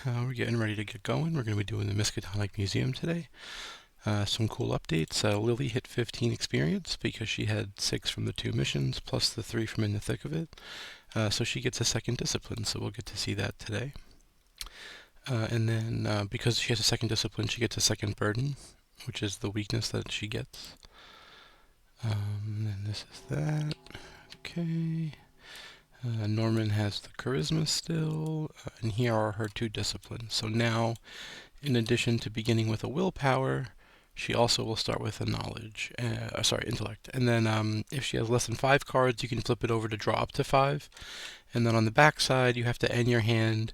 We're getting ready to get going. We're going to be doing the Miskatonic Museum today. Some cool updates. Lily hit 15 experience because she had 6 from the 2 missions, plus the 3 from in the thick of it. So she gets a second discipline, so we'll get to see that today. And then because she has a second discipline, she gets a second burden, which is the weakness that she gets. And this is that. Okay. Norman has the charisma still, and here are her 2 disciplines. So now, in addition to beginning with a willpower, she also will start with a intellect. And then if she has less than 5 cards, you can flip it over to draw up to 5. And then on the back side, you have to end your hand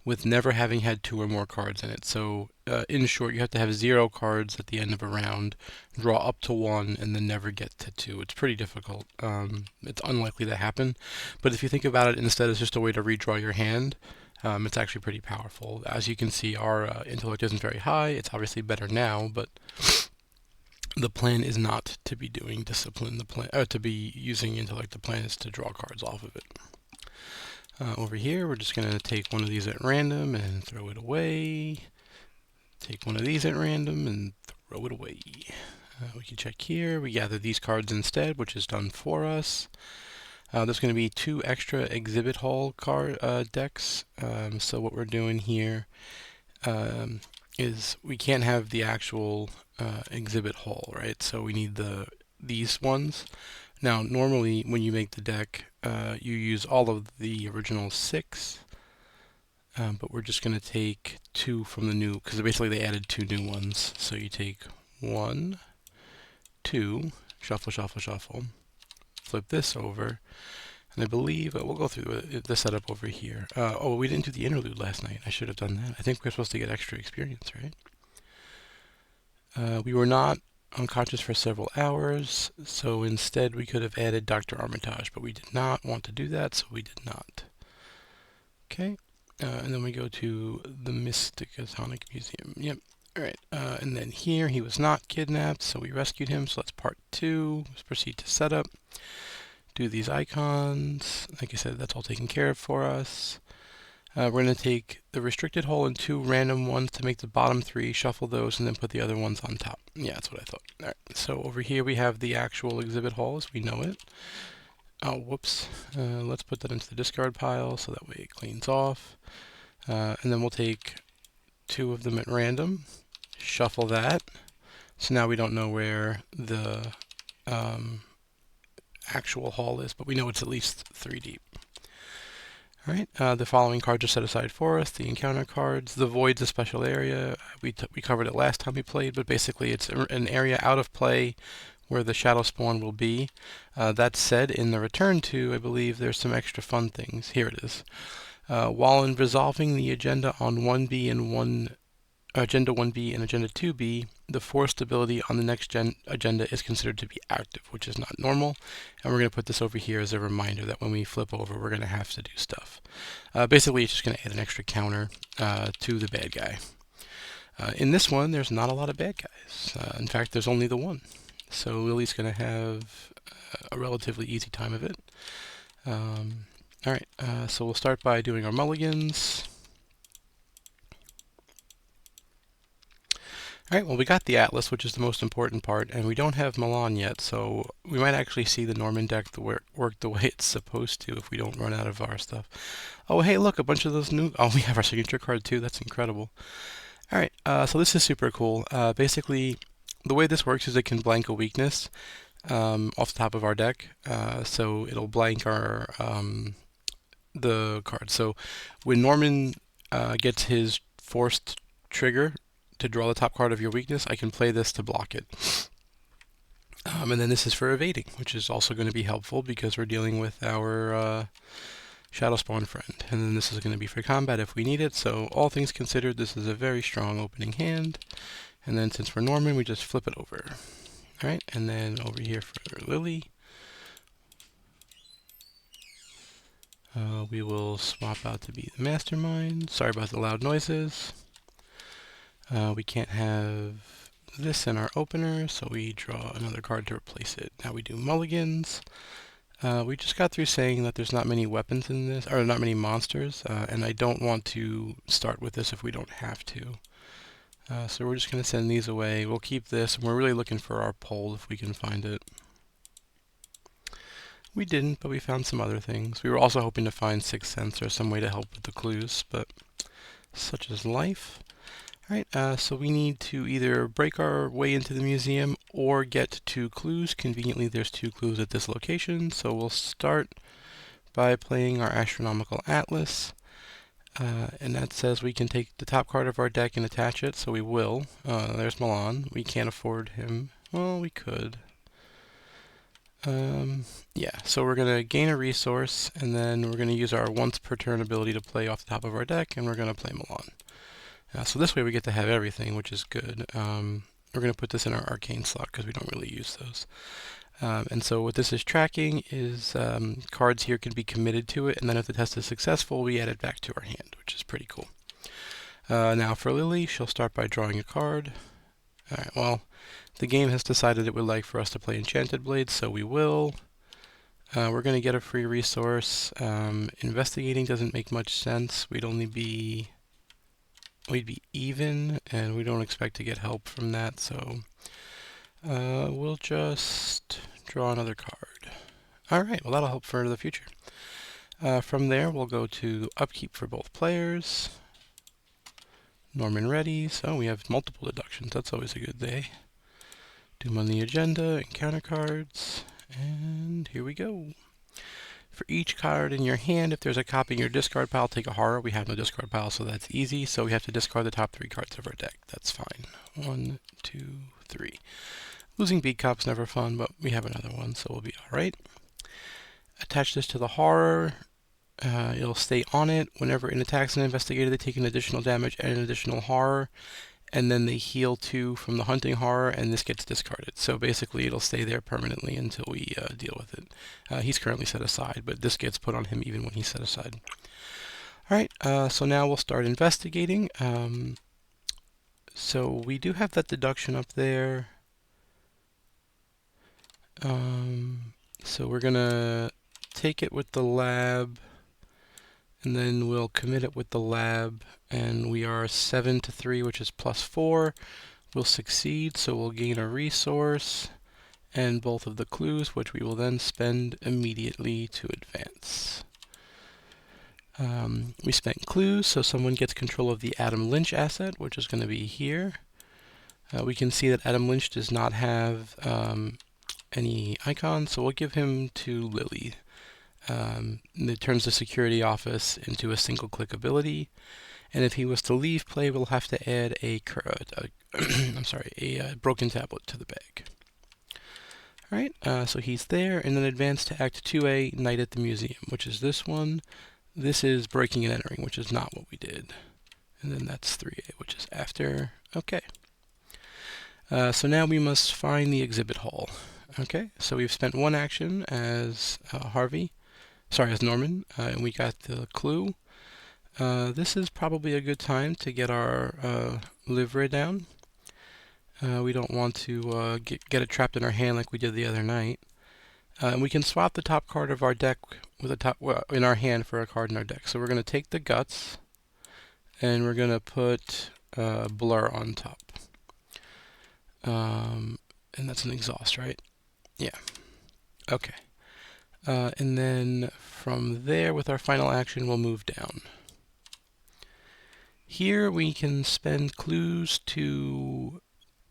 with never having had 2 or more cards in it. So in short, you have to have 0 cards at the end of a round, draw up to 1, and then never get to 2. It's pretty difficult. It's unlikely to happen. But if you think about it instead as just a way to redraw your hand, it's actually pretty powerful. As you can see, our intellect isn't very high. It's obviously better now, but the plan is not to be doing discipline. To be using intellect. The plan is to draw cards off of it. Over here, we're just going to take one of these at random and throw it away. Take one of these at random and throw it away. We can check here. We gather these cards instead, which is done for us. There's going to be 2 extra exhibit hall card decks. So what we're doing here is we can't have the actual exhibit hall, right? So we need these ones. Now, normally when you make the deck, you use all of the original 6, but we're just going to take 2 from the new, because basically they added 2 new ones. So you take 1, 2, shuffle, shuffle, shuffle, flip this over, and I believe we'll go through the setup over here. Oh, we didn't do the interlude last night. I should have done that. I think we're supposed to get extra experience, right? We were not unconscious for several hours, so instead we could have added Dr. Armitage, but we did not want to do that, so we did not. Okay, and then we go to the Miskatonic Museum. Yep, alright, and then here he was not kidnapped, so we rescued him, so that's part 2. Let's proceed to setup. Do these icons. Like I said, that's all taken care of for us. We're going to take the restricted hole and 2 random ones to make the bottom 3, shuffle those, and then put the other ones on top. Yeah, that's what I thought. Alright, so over here we have the actual exhibit hall as we know it. Oh, whoops. Let's put that into the discard pile so that way it cleans off. And then we'll take 2 of them at random, shuffle that. So now we don't know where the actual hall is, but we know it's at least 3 deep. Alright, the following cards are set aside for us. The encounter cards. The void's a special area. We covered it last time we played, but basically it's an area out of play where the shadow spawn will be. That said, in the return to, I believe there's some extra fun things. Here it is. While in resolving the agenda on Agenda 1B and Agenda 2B, the forced ability on the next agenda is considered to be active, which is not normal. And we're going to put this over here as a reminder that when we flip over, we're going to have to do stuff. Basically, it's just going to add an extra counter to the bad guy. In this one, there's not a lot of bad guys. In fact, there's only the one. So Lily's going to have a relatively easy time of it. Alright, so we'll start by doing our mulligans. Alright, well we got the Atlas, which is the most important part, and we don't have Milan yet, so we might actually see the Norman deck work the way it's supposed to if we don't run out of our stuff. Oh hey, look, a bunch of those new... Oh, we have our signature card too, that's incredible. Alright, so this is super cool. Basically, the way this works is it can blank a weakness off the top of our deck, so it'll blank our the card. So when Norman gets his forced trigger to draw the top card of your weakness, I can play this to block it. And then this is for evading, which is also going to be helpful because we're dealing with our Shadow Spawn friend. And then this is going to be for combat if we need it, so all things considered, this is a very strong opening hand. And then since we're Norman, we just flip it over. Alright, and then over here for Lily, we will swap out to be the Mastermind. Sorry about the loud noises. We can't have this in our opener, so we draw another card to replace it. Now we do mulligans. We just got through saying that there's not many weapons in this, or not many monsters, and I don't want to start with this if we don't have to. So we're just going to send these away. We'll keep this, and we're really looking for our pole if we can find it. We didn't, but we found some other things. We were also hoping to find Sixth Sense or some way to help with the clues, but such is life. Alright, so we need to either break our way into the museum or get 2 clues. Conveniently, there's 2 clues at this location, so we'll start by playing our Astronomical Atlas. And that says we can take the top card of our deck and attach it, so we will. There's Milan. We can't afford him. Well, we could. Yeah, so we're going to gain a resource, and then we're going to use our once per turn ability to play off the top of our deck, and we're going to play Milan. So this way we get to have everything, which is good. We're going to put this in our arcane slot because we don't really use those. And so what this is tracking is cards here can be committed to it, and then if the test is successful, we add it back to our hand, which is pretty cool. Now for Lily, she'll start by drawing a card. Alright, well, the game has decided it would like for us to play Enchanted Blade, so we will. We're going to get a free resource. Investigating doesn't make much sense. We'd be even, and we don't expect to get help from that, so we'll just draw another card. Alright, well that'll help for the future. From there, we'll go to upkeep for both players. Norman ready, so we have multiple deductions. That's always a good day. Doom on the agenda, encounter cards, and here we go. For each card in your hand, if there's a copy in your discard pile, take a horror. We have no discard pile, so that's easy. So we have to discard the top 3 cards of our deck. That's fine. 1, 2, 3. Losing Beat Cop's never fun, but we have another one, so we'll be alright. Attach this to the horror. It'll stay on it. Whenever it attacks an investigator, they take an additional damage and an additional horror. And then they heal 2 from the hunting horror, and this gets discarded. So basically it'll stay there permanently until we deal with it. He's currently set aside, but this gets put on him even when he's set aside. Alright, so now we'll start investigating. So we do have that deduction up there. So we're going to take it with the lab, and then we'll commit it with the lab, and we are 7 to 3, which is +4. We'll succeed, so we'll gain a resource and both of the clues, which we will then spend immediately to advance. We spent clues, so someone gets control of the Adam Lynch asset, which is going to be here. We can see that Adam Lynch does not have any icons, so we'll give him to Lily. It turns the security office into a single-click ability, and if he was to leave play, we'll have to add a broken tablet to the bag. Alright, so he's there, and then advance to Act 2A, Night at the Museum, which is this one. This is breaking and entering, which is not what we did. And then that's 3A, which is after. Okay. So now we must find the exhibit hall. Okay, so we've spent 1 action as as Norman, and we got the clue. This is probably a good time to get our livre down. We don't want to get it trapped in our hand like we did the other night. And we can swap the top card of our deck with in our hand for a card in our deck. So we're going to take the guts, and we're going to put blur on top. And that's an exhaust, right? Yeah. Okay. And then from there, with our final action, we'll move down. Here we can spend clues to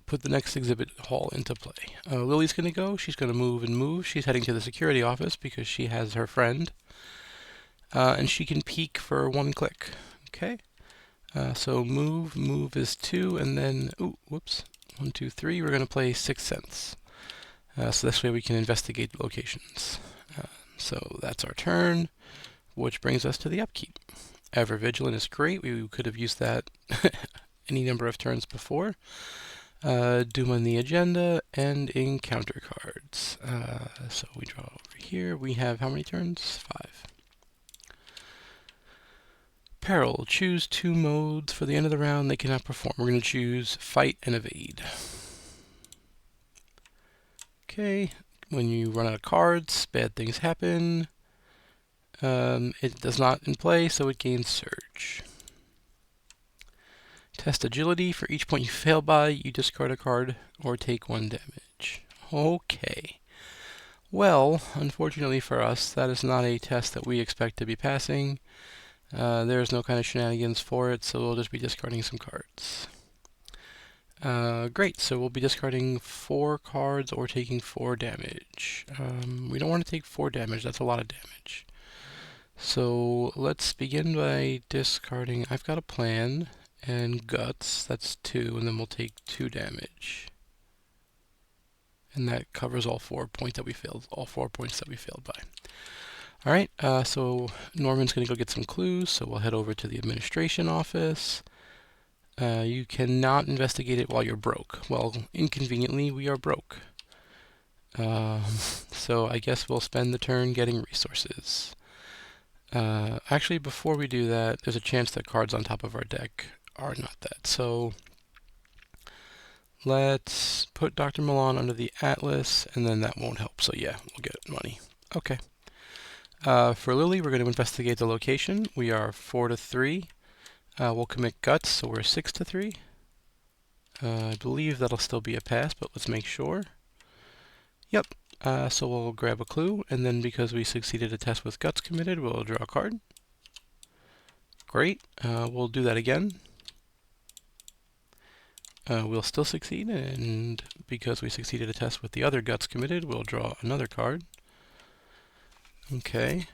put the next exhibit hall into play. Lily's going to go. She's going to move and move. She's heading to the security office because she has her friend. And she can peek for 1 click. Okay. So move is 2, and then, 1, 2, 3. We're going to play Sixth Sense. So this way we can investigate the locations. So that's our turn, which brings us to the upkeep. Ever Vigilant is great. We could have used that any number of turns before. Doom on the agenda and encounter cards. So we draw over here. We have how many turns? 5. Peril. Choose 2 modes for the end of the round. They cannot perform. We're going to choose Fight and Evade. Okay. when you run out of cards, bad things happen. It does not in play, so it gains Surge. Test agility. For each point you fail by, you discard a card or take 1 damage. Okay. Well, unfortunately for us, that is not a test that we expect to be passing. There's no kind of shenanigans for it, so we'll just be discarding some cards. Great, so we'll be discarding 4 cards or taking 4 damage. We don't want to take 4 damage, that's a lot of damage. So let's begin by discarding, I've got a plan, and Guts, that's 2, and then we'll take 2 damage. And that covers all 4 points that we failed, by. Alright, so Norman's going to go get some clues, so we'll head over to the administration office. You cannot investigate it while you're broke. Well, inconveniently, we are broke. So I guess we'll spend the turn getting resources. Actually, before we do that, there's a chance that cards on top of our deck are not that. So let's put Dr. Milan under the Atlas, and then that won't help. So yeah, we'll get money. Okay. For Lily, we're going to investigate the location. We are 4-3. We'll commit Guts, so we're 6-3. I believe that'll still be a pass, but let's make sure. Yep. So we'll grab a clue, and then because we succeeded a test with Guts committed, we'll draw a card. Great. We'll do that again. We'll still succeed, and because we succeeded a test with the other Guts committed, we'll draw another card. Okay.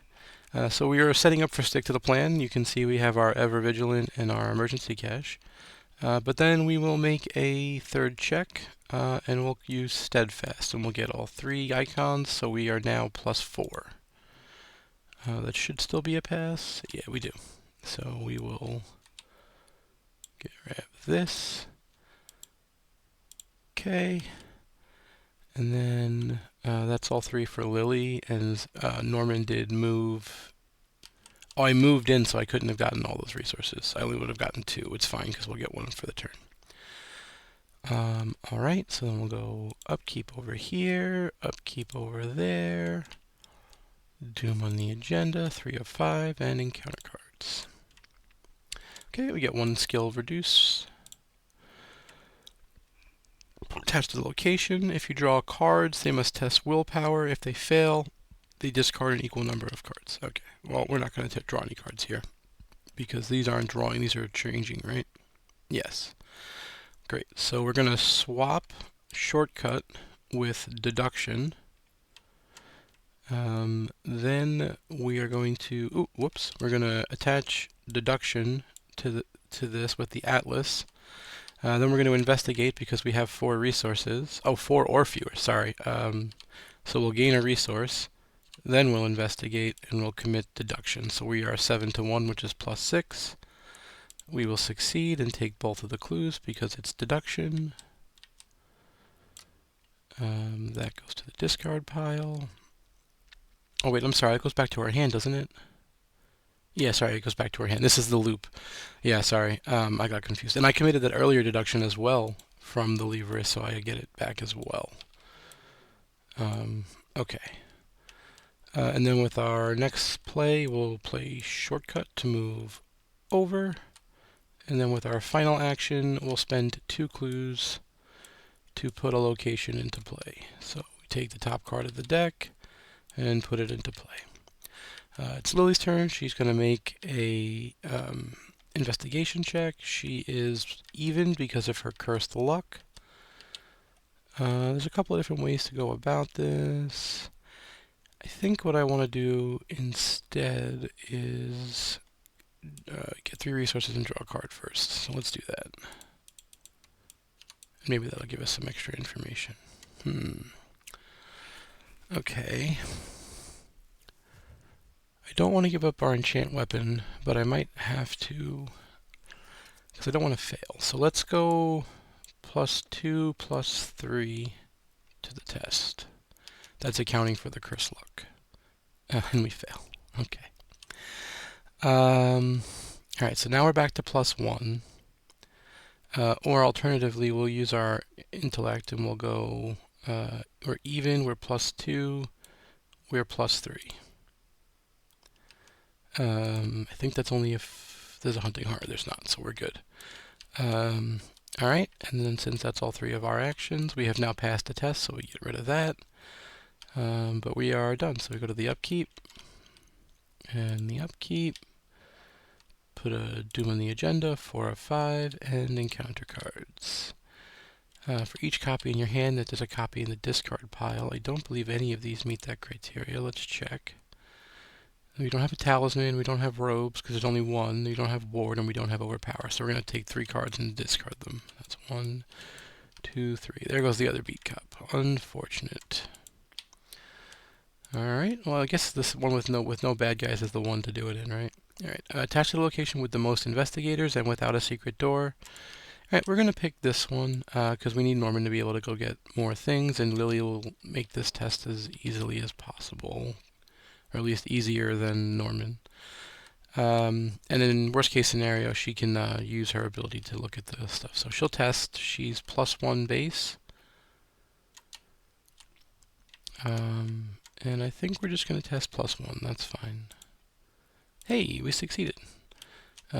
So we are setting up for Stick to the Plan. You can see we have our Ever Vigilant and our Emergency Cache. But then we will make a third check, and we'll use Steadfast, and we'll get all 3 icons, so we are now +4. That should still be a pass. Yeah, we do. So we will get rid of this. Okay. And then that's all 3 for Lily, and Norman did move. Oh, I moved in, so I couldn't have gotten all those resources. I only would have gotten 2. It's fine, because we'll get 1 for the turn. Alright, so then we'll go upkeep over here, upkeep over there, Doom on the agenda, 3 of 5, and encounter cards. Okay, we get 1 skill reduce. Attached to the location. If you draw cards, they must test willpower. If they fail, they discard an equal number of cards. Okay, well, we're not going to draw any cards here, because these aren't drawing, these are changing, right? Yes. Great, so we're going to swap shortcut with deduction. Then we are going to, we're going to attach deduction to this with the Atlas. Then we're going to investigate because we have 4 resources. Oh, 4 or fewer, sorry. So we'll gain a resource, then we'll investigate, and we'll commit deduction. So we are 7-1, which is +6. We will succeed and take both of the clues because it's deduction. That goes to the discard pile. Oh wait, I'm sorry, it goes back to our hand, doesn't it? Yeah, sorry, it goes back to our hand. This is the loop. Yeah, sorry, I got confused. And I committed that earlier deduction as well from the lever, so I get it back as well. Okay. And then with our next play, we'll play shortcut to move over. And then with our final action, we'll spend 2 clues to put a location into play. So we take the top card of the deck and put it into play. It's Lily's turn. She's going to make a investigation check. She is even because of her cursed luck. There's a couple of different ways to go about this. I think what I want to do instead is get 3 resources and draw a card first. So let's do that. Maybe that'll give us some extra information. Okay. I don't want to give up our enchant weapon, but I might have to, because I don't want to fail. So let's go +2, +3 to the test. That's accounting for the curse luck. And we fail. Okay. Alright, so now we're back to +1. Or alternatively, we'll use our intellect and we'll go we're even, we're +2, we're +3. I think that's only if there's a hunting heart. There's not, so we're good. Alright, and then since that's all 3 of our actions, we have now passed the test, so we get rid of that. But we are done, so we go to the upkeep, and the upkeep, put a Doom on the agenda, 4 of 5, and encounter cards. For each copy in your hand, there's a copy in the discard pile. I don't believe any of these meet that criteria. Let's check. We don't have a talisman, we don't have robes, because there's only 1. We don't have ward, and we don't have overpower. So we're going to take 3 cards and discard them. That's 1, 2, 3. There goes the other beat cup. Unfortunate. Alright, well I guess this one with no bad guys is the one to do it in, right? Alright, attach to the location with the most investigators and without a secret door. Alright, we're going to pick this one, because we need Norman to be able to go get more things, and Lily will make this test as easily as possible. Or at least easier than Norman. And in worst case scenario, she can use her ability to look at the stuff. So she'll test. She's +1 base. And I think we're just going to test +1. That's fine. Hey, we succeeded.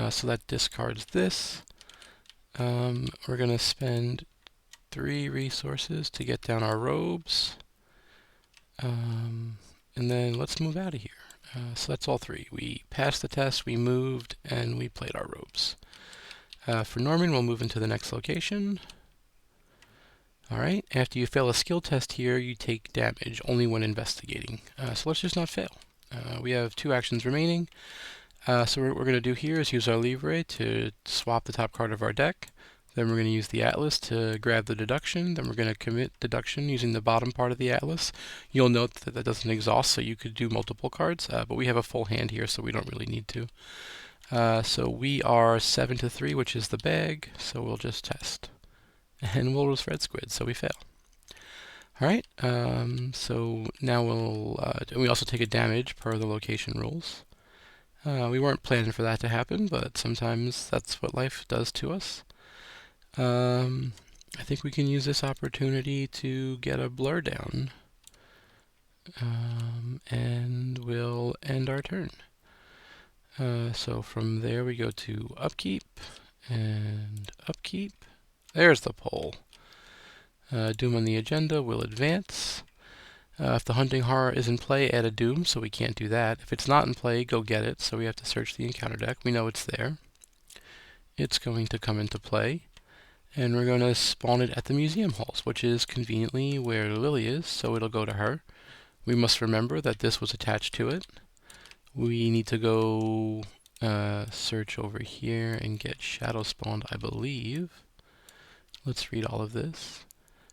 So that discards this. We're going to spend 3 resources to get down our robes. And then let's move out of here. So that's all 3. We passed the test, we moved, and we played our robes. For Norman, we'll move into the next location. Alright, after you fail a skill test here, you take damage only when investigating. So let's just not fail. We have 2 actions remaining. So what we're going to do here is use our Livre to swap the top card of our deck. Then we're going to use the Atlas to grab the deduction. Then we're going to commit deduction using the bottom part of the Atlas. You'll note that that doesn't exhaust, so you could do multiple cards, but we have a full hand here, so we don't really need to. So we are 7 to 3, which is the bag, so we'll just test. And we'll roll red squid, so we fail. Alright, so now we also take a damage per the location rules. We weren't planning for that to happen, but sometimes that's what life does to us. I think we can use this opportunity to get a blur down. And we'll end our turn. So from there we go to upkeep and upkeep. There's the pole. Doom on the agenda will advance. If the hunting horror is in play, add a doom, so we can't do that. If it's not in play, go get it, so we have to search the encounter deck. We know it's there. It's going to come into play. And we're going to spawn it at the museum halls, which is conveniently where Lily is, so it'll go to her. We must remember that this was attached to it. We need to go search over here and get shadow spawned, I believe. Let's read all of this.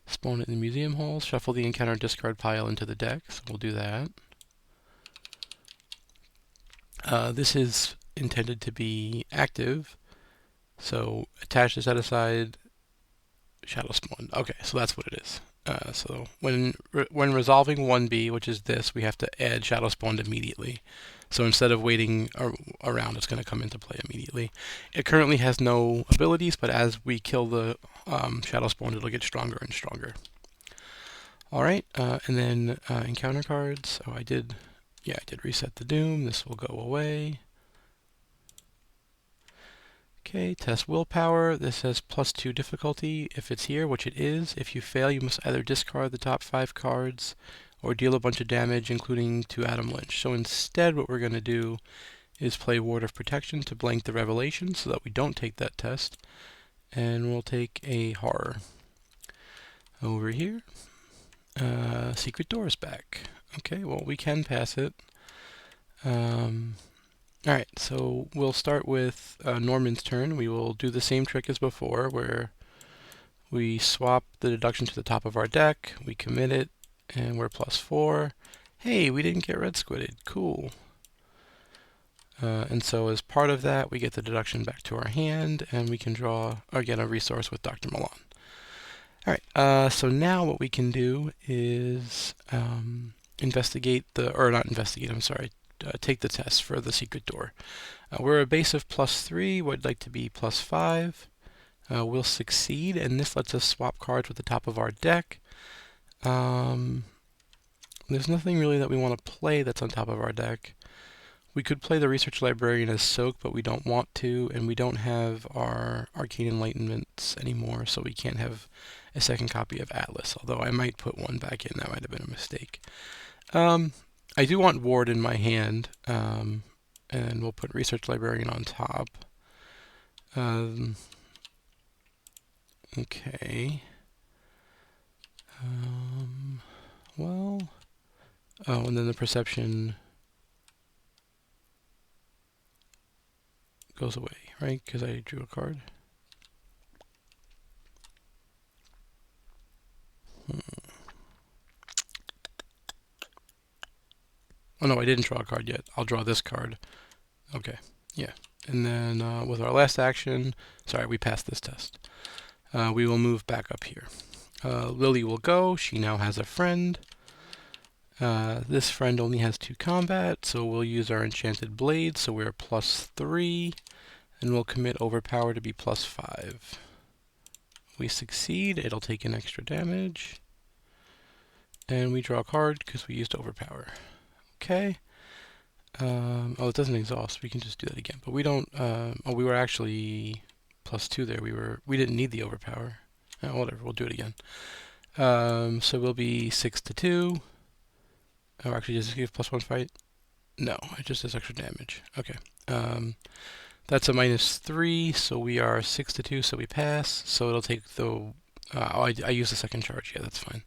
Spawn it in the museum halls, shuffle the encounter discard pile into the deck, so we'll do that. This is intended to be active, so attach to set aside shadow spawn. Okay, so that's what it is. So when resolving 1B, which is this, we have to add shadow spawned immediately. So instead of waiting around, it's going to come into play immediately. It currently has no abilities, but as we kill the shadow spawned, it'll get stronger and stronger. Alright, and then encounter cards. Oh, I did reset the doom. This will go away. Okay, test willpower. This has +2 difficulty if it's here, which it is. If you fail, you must either discard the top 5 cards or deal a bunch of damage, including to Adam Lynch. So instead, what we're going to do is play Ward of Protection to blank the Revelation so that we don't take that test. And we'll take a horror. Over here, secret door is back. Okay, well, we can pass it. Alright, so we'll start with Norman's turn. We will do the same trick as before, where we swap the deduction to the top of our deck, we commit it, and we're +4. Hey, we didn't get red squidded. Cool. And so as part of that, we get the deduction back to our hand, and we can draw or get a resource with Dr. Milan. Alright, so now what we can do is investigate take the test for the secret door. We're a base of +3, would like to be +5. We'll succeed, and this lets us swap cards with the top of our deck. There's nothing really that we want to play that's on top of our deck. We could play the Research Librarian as Soak, but we don't want to, and we don't have our Arcane Enlightenments anymore, so we can't have a second copy of Atlas, although I might put one back in. That might have been a mistake. I do want Ward in my hand, and we'll put Research Librarian on top. Okay. Well... Oh, and then the Perception goes away, right? Because I drew a card. Oh no, I didn't draw a card yet. I'll draw this card. Okay, yeah. And then with our last action, sorry, we passed this test. We will move back up here. Lily will go. She now has a friend. This friend only has 2 combat, so we'll use our Enchanted Blade, so we're +3, and we'll commit Overpower to be +5. We succeed, it'll take an extra damage, and we draw a card because we used Overpower. Okay. Oh, it doesn't exhaust. We can just do that again. But we don't. Oh, we were actually +2 there. We didn't need the Overpower. Whatever. We'll do it again. So we'll be 6-2. Oh, actually, does it give +1 fight? No, it just does extra damage. Okay. That's a -3, so we are 6-2, so we pass. So it'll take the. I use the second charge. Yeah, that's fine.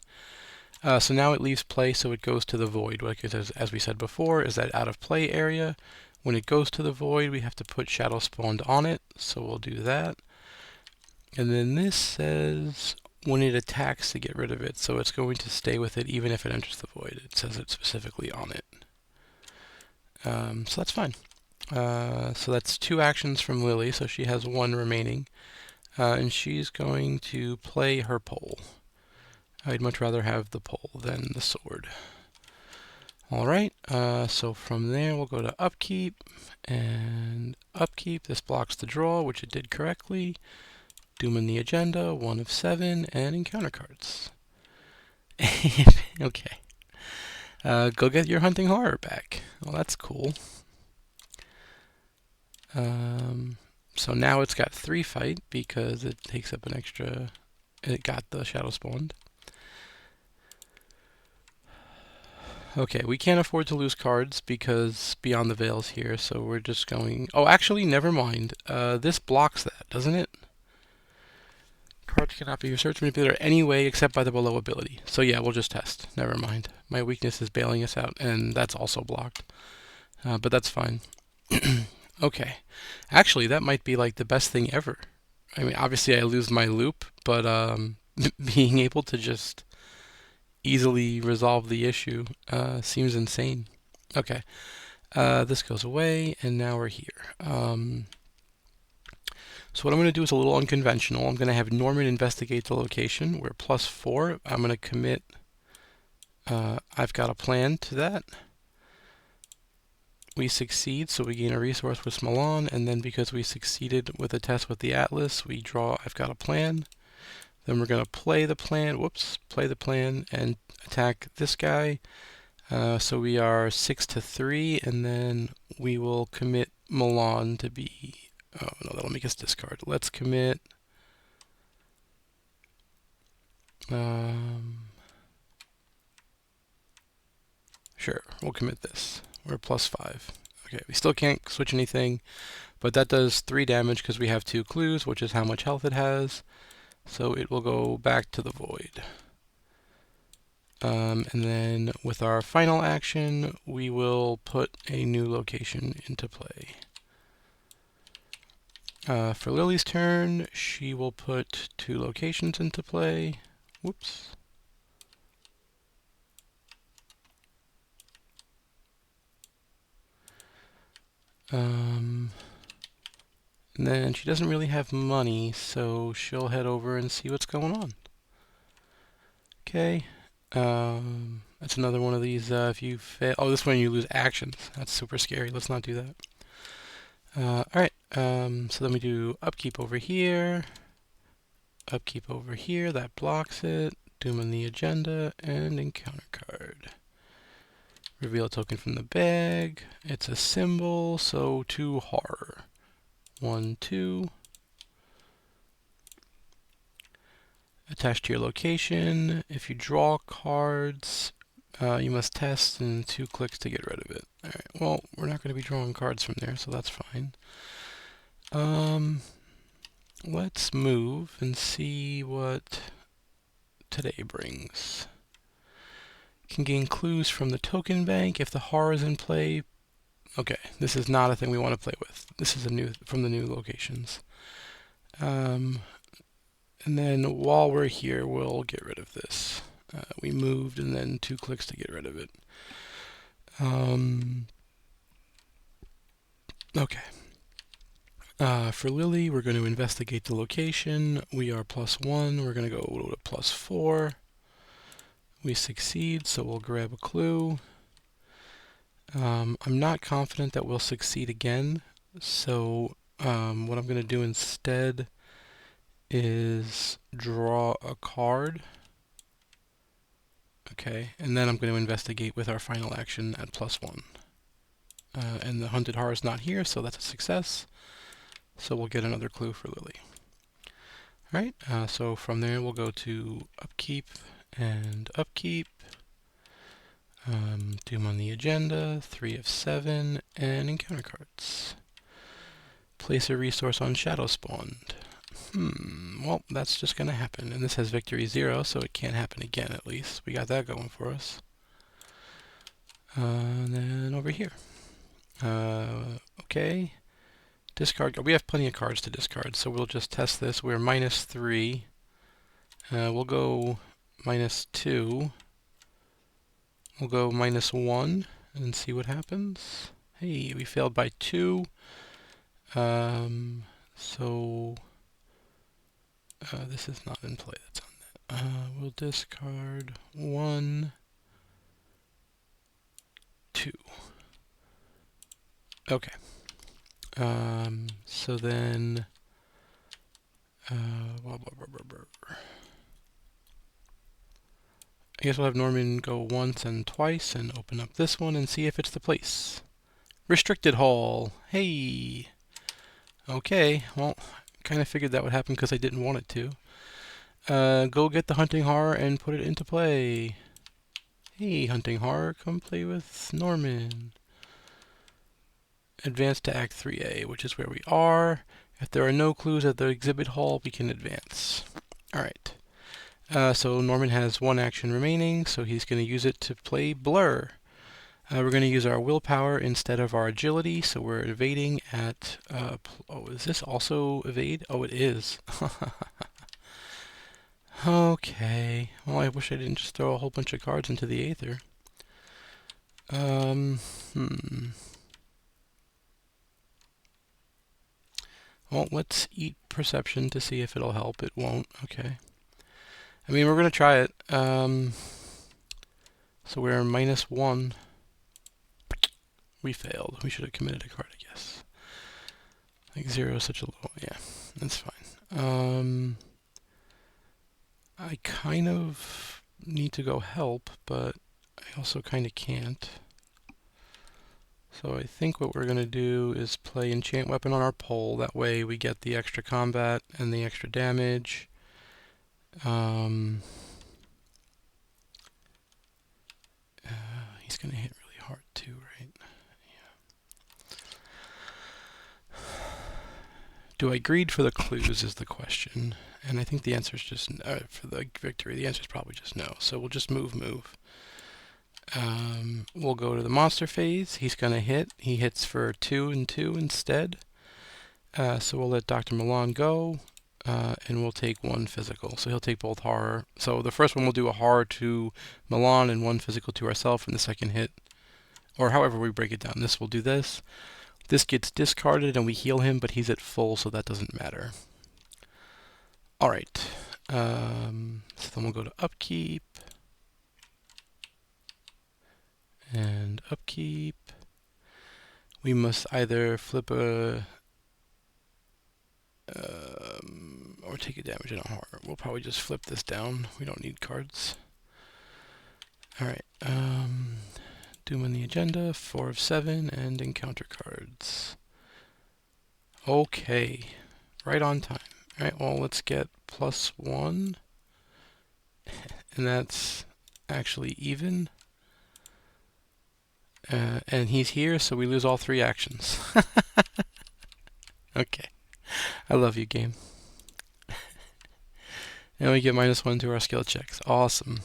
So now it leaves play, so it goes to the void. Like as we said before, is that out of play area. When it goes to the void, we have to put Shadow Spawned on it, so we'll do that. And then this says when it attacks to get rid of it, so it's going to stay with it even if it enters the void. It says it specifically on it. So that's fine. So that's 2 actions from Lily, so she has 1 remaining. And she's going to play her pole. I'd much rather have the pole than the sword. Alright, so from there we'll go to Upkeep, and Upkeep, this blocks the draw, which it did correctly. Doom in the Agenda, 1 of 7, and Encounter cards. Okay. Go get your Hunting Horror back. Well, that's cool. So now it's got 3 fight, because it takes up an extra... It got the Shadow Spawned. Okay, we can't afford to lose cards because Beyond the Veil's here, so we're just going... Oh, actually, never mind. This blocks that, doesn't it? Cards cannot be research manipulator anyway except by the below ability. So yeah, we'll just test. Never mind. My weakness is bailing us out, and that's also blocked. But that's fine. Okay. Actually, that might be like the best thing ever. I mean, obviously I lose my loop, but being able to just easily resolve the issue seems insane. Okay, this goes away, and now we're here. So what I'm going to do is a little unconventional. I'm going to have Norman investigate the location. We're +4. I'm going to commit. I've got a plan to that. We succeed, so we gain a resource with Smalon, and then because we succeeded with a test with the Atlas, we draw I've got a plan. Then we're going to play the plan, play the plan and attack this guy. So we are 6-3, and then we will commit Milan to be... Oh, no, that'll make us discard. Let's commit... Sure, we'll commit this. We're +5. Okay, we still can't switch anything, but that does 3 damage because we have 2 clues, which is how much health it has. So it will go back to the void. And then with our final action, we will put a new location into play. For Lily's turn, she will put 2 locations into play. Whoops. And then she doesn't really have money, so she'll head over and see what's going on. Okay. That's another one of these, if you fail... Oh, this one you lose actions. That's super scary. Let's not do that. Alright, so then we do Upkeep over here. Upkeep over here. That blocks it. Doom on the agenda, and encounter card. Reveal a token from the bag. It's a symbol, so 2 horror. 1, 2. Attached to your location. If you draw cards, you must test in 2 clicks to get rid of it. Alright, well, we're not going to be drawing cards from there, so that's fine. Let's move and see what today brings. Can gain clues from the token bank if the horror is in play. Okay, this is not a thing we want to play with. This is from the new locations. And then while we're here, we'll get rid of this. We moved and then 2 clicks to get rid of it. Okay. For Lily, we're going to investigate the location. We are +1. We're going to go to +4. We succeed, so we'll grab a clue. I'm not confident that we'll succeed again, so what I'm going to do instead is draw a card. Okay, and then I'm going to investigate with our final action at +1. And the hunted horror is not here, so that's a success. So we'll get another clue for Lily. Alright, so from there we'll go to upkeep and upkeep. Doom on the agenda, 3 of 7, and encounter cards. Place a resource on shadow spawned. Well, that's just going to happen. And this has victory 0, so it can't happen again at least. We got that going for us. And then over here. Okay. Discard. We have plenty of cards to discard, so we'll just test this. We're -3. We'll go -2. We'll go -1 and see what happens. Hey, we failed by 2. So this is not in play. That's on that. We'll discard 1, 2. Okay. So then I guess we'll have Norman go once and twice and open up this one and see if it's the place. Restricted Hall. Hey. Okay, well, kind of figured that would happen because I didn't want it to. Go get the hunting horror and put it into play. Hey, hunting horror, come play with Norman. Advance to Act 3A, which is where we are. If there are no clues at the exhibit hall, we can advance. Alright. So Norman has 1 action remaining, so he's going to use it to play Blur. We're going to use our willpower instead of our agility, so we're evading at... oh, is this also evade? Oh, it is. Okay. Well, I wish I didn't just throw a whole bunch of cards into the Aether. Well, let's eat perception to see if it'll help. It won't. Okay. I mean, we're going to try it. So we're -1. We failed. We should have committed a card, I guess. Like 0 is such a low... Yeah, that's fine. I kind of need to go help, but I also kind of can't. So I think what we're going to do is play Enchant Weapon on our pole. That way we get the extra combat and the extra damage. He's going to hit really hard too, right? Yeah. Do I greed for the clues is the question. And I think the answer is just... for the victory, the answer is probably just no. So we'll just move. We'll go to the monster phase. He's going to hit. He hits for 2 and 2 instead. So we'll let Dr. Milan go, and we'll take 1 physical. So he'll take both horror. So the first one we'll do a horror to Milan and 1 physical to ourselves, and the second hit, or however we break it down. This will do this. This gets discarded and we heal him, but he's at full, so that doesn't matter. Alright. So then we'll go to upkeep. And upkeep. We must either flip a... or take a damage in a horror. we'll probably just flip this down. We don't need cards. Alright, Doom on the agenda, 4 of 7, and encounter cards. Okay, right on time. Alright, well, let's get +1, and that's actually even. And he's here, so we lose all 3 actions. Okay, I love you, game. And we get -1 to our skill checks. Awesome.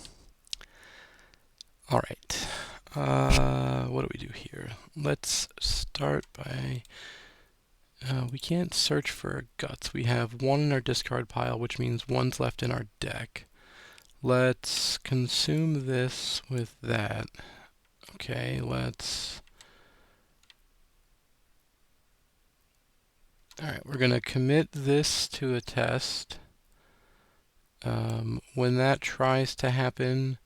Alright, what do we do here? Let's start by... we can't search for guts. We have 1 in our discard pile, which means 1's left in our deck. Let's consume this with that. Okay, let's... Alright, we're going to commit this to a test. When that tries to happen,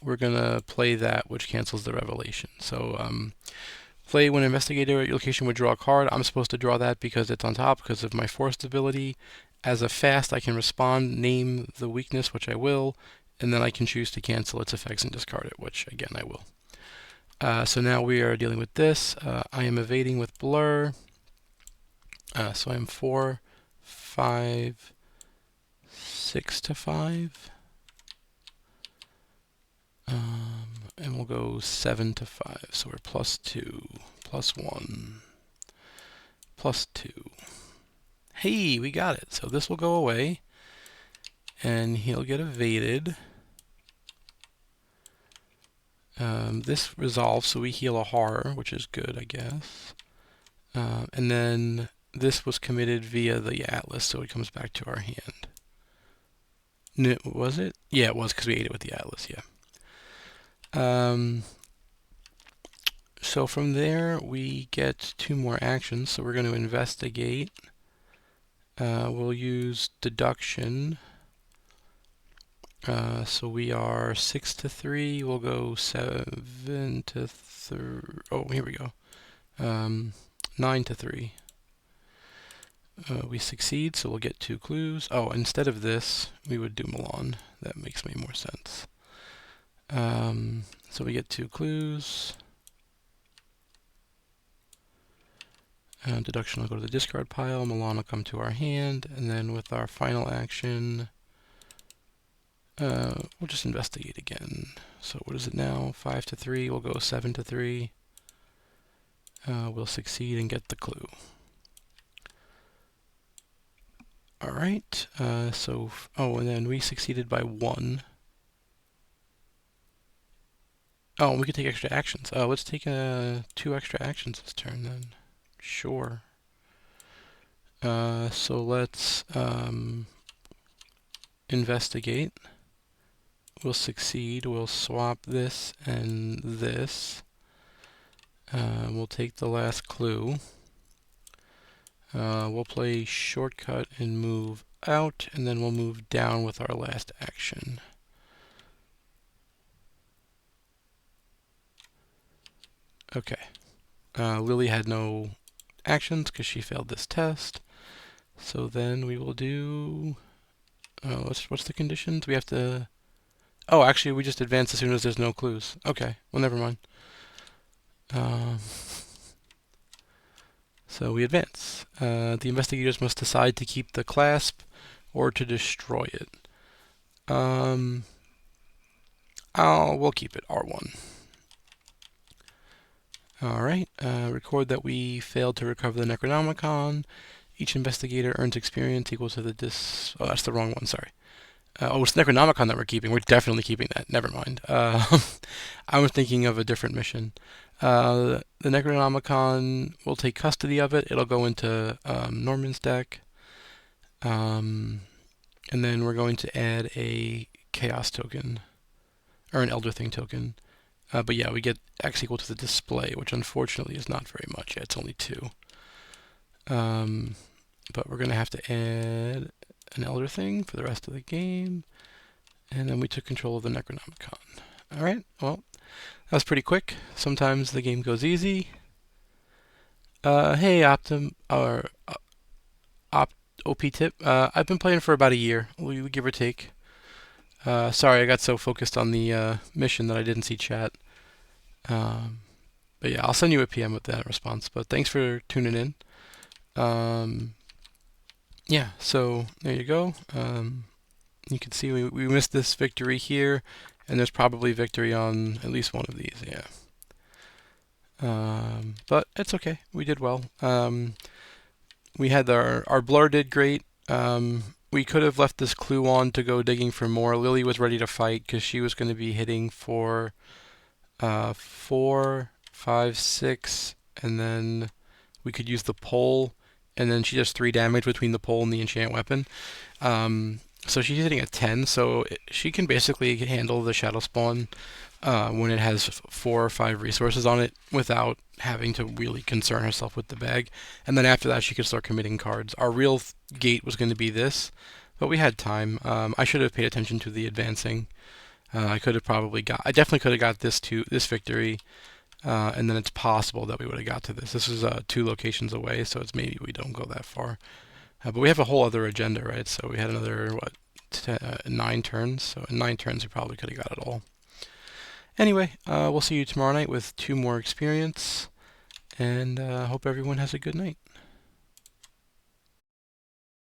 we're going to play that, which cancels the revelation. So, play when investigator at your location would draw a card. I'm supposed to draw that because it's on top because of my forced ability. As a fast, I can respond, name the weakness, which I will, and then I can choose to cancel its effects and discard it, which, again, I will. So now we are dealing with this. I am evading with blur. So I'm 4, 5, 6 to 5. And we'll go 7 to 5. So we're +2, +1, +2. Hey, we got it. So this will go away. And he'll get evaded. This resolves, so we heal a horror, which is good, I guess. And then this was committed via the Atlas, so it comes back to our hand. Was it? Yeah, it was, because we ate it with the Atlas, yeah. So from there, we get 2 more actions. So we're going to investigate. We'll use deduction. So we are 6 to 3. We'll go 7 to 3. Oh, here we go. 9 to 3. We succeed, so we'll get 2 clues. Oh, instead of this, we would do Milan. That makes me more sense. So we get 2 clues. Deduction will go to the discard pile. Milan will come to our hand. And then with our final action, we'll just investigate again. So what is it now? 5 to 3. We'll go 7 to 3. We'll succeed and get the clue. Alright, oh, and then we succeeded by 1. Oh, we could take extra actions. Oh, let's take 2 extra actions this turn then. Sure. So let's investigate. We'll succeed. We'll swap this and this. We'll take the last clue. We'll play shortcut and move out, and then we'll move down with our last action. Okay. Lily had no actions because she failed this test. So then we will do... what's the conditions? We have to... Oh, actually, we just advance as soon as there's no clues. Okay, well, never mind. So we advance. The investigators must decide to keep the clasp or to destroy it. We'll keep it, R1. Alright, record that we failed to recover the Necronomicon. Each investigator earns experience equal to the Oh, that's the wrong one, sorry. Oh, it's the Necronomicon that we're keeping. We're definitely keeping that. Never mind. I was thinking of a different mission. The Necronomicon will take custody of it. It'll go into Norman's deck. And then we're going to add a Chaos token, or an Elder Thing token. But yeah, we get X equal to the display, which unfortunately is not very much. Yeah, it's only 2. But we're going to have to add an Elder Thing for the rest of the game. And then we took control of the Necronomicon. Alright, well, that was pretty quick. Sometimes the game goes easy. Hey, OP tip. I've been playing for about a year, give or take. Sorry, I got so focused on the mission that I didn't see chat. Um, but yeah, I'll send you a PM with that response. But thanks for tuning in. Yeah, so there you go. You can see we missed this victory here, and there's probably victory on at least one of these. Yeah. But it's okay. We did well. We had our blur did great. We could have left this clue on to go digging for more. Lily was ready to fight because she was going to be hitting for 4, 5, 6, and then we could use the pole, and then she does 3 damage between the pole and the enchant weapon. So she's hitting a 10, so she can basically handle the Shadow Spawn when it has 4 or 5 resources on it without having to really concern herself with the bag. And then after that, she could start committing cards. Our real gate was going to be this, but we had time. I should have paid attention to the advancing. I definitely could have got this victory, and then it's possible that we would have got to this. This is 2 locations away, so it's maybe we don't go that far. But we have a whole other agenda, right? So we had another, 9 turns. So in 9 turns, we probably could have got it all. Anyway, we'll see you tomorrow night with 2 more experience, and hope everyone has a good night.